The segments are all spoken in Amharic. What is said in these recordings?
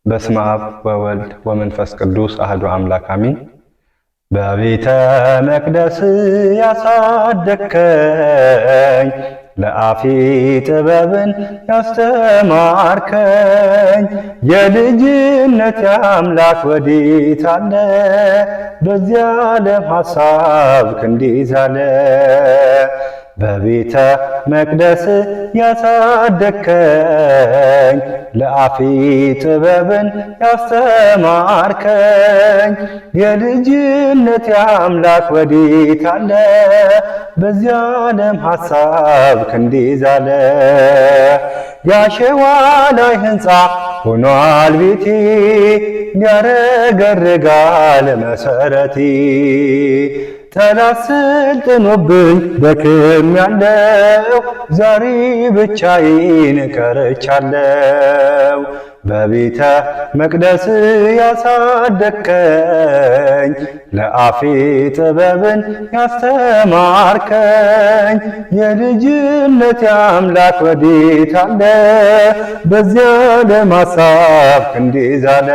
በስመ አብ ወወልድ ወመንፈስ ቅዱስ አሐዱ አምላክ አሜን። በቤተ መቅደስ ያሳደግከኝ ለአፌ ጥበብን ያስተማርከኝ የልጅነት አምላክ ወዴት አለ? በዚያ ዓለም ሐሳብ ክንዴት አለ? በቤተ መቅደስ ያሳደግከኝ ለአፌ ጥበብን ያስተማርከኝ የልጅነት አምላክ ወዴት አለ? በዚያ ዓለም ሐሳብ ክንዴት አለ? ያሸዋ ላይ ሕንፃ ሆኗል ቤቴ ያረገርጋል መሰረቴ ጠላት ሰልጥኖብኝ ደክሜያለሁ ዛሬ ብቻዬን ቀርቻለሁ። በቤተ መቅደስ ያሳደግከኝ ለአፌ ጥበብን ያስተማርከኝ የልጅነት አምላክ ወዴት አለ? በዚያ ዓለም ሐሳብ ክንዴት አለ?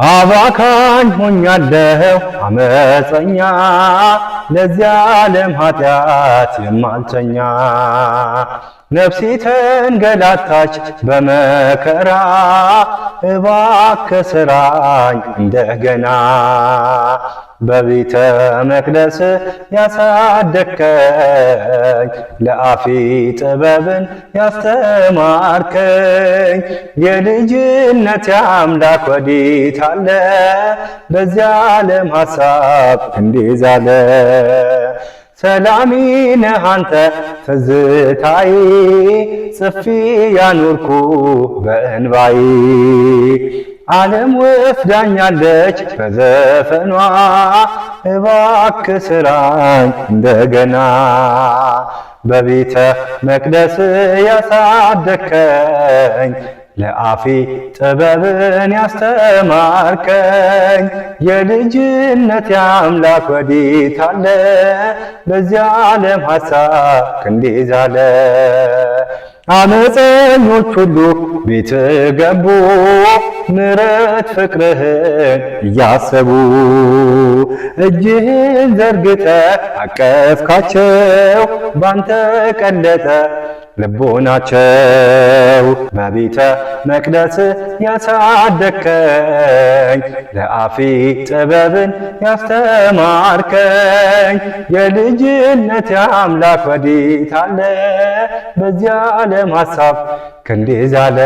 አባካኝ ሆኛለሁ አመፀኛ ለዚያ ዓለም ኃጢአት የማልተኛ ነፍሴ ተንገላታች በመከራ እባክህ ስራኝ እንደገና። በቤተ መቅደስ ያሳደግከኝ ለአፌ ጥበብን ያስተማርከኝ የልጅነት አምላክ ወዴት አለ? በዚያ ዓለም ሐሳብ ክንዴት አለ? ሰላሜ ነህ አንተ ትዝታዬ ጽፌ ያኖርኩ በእንባዬ ዓለም ወስዳኛለች በዘፈኗ እባክህ ስራኝ እንደገና። በቤተ መቅደስ ያሳደግከኝ ለአፌ ጥበብን ያስተማርከኝ የልጅነት አምላክ ወዴት አለ? በዚያ ዓለም ሐሳብ ክንዴት አለ? አመፀኞች ሁሉ ቤት ገቡ ምሕረት ፍቅርህን እያሰቡ እጅህን ዘርግተህ አቀፍካቸው ባንተ ቀለጠ ልቦናቸው። በቤተ መቅደስ ያሳደግከኝ ለአፌ ጥበብን ያስተማርከኝ የልጅነት አምላክ ወዴት አለ? በዚያ ዓለም ሐሳብ ክንዴት አለ?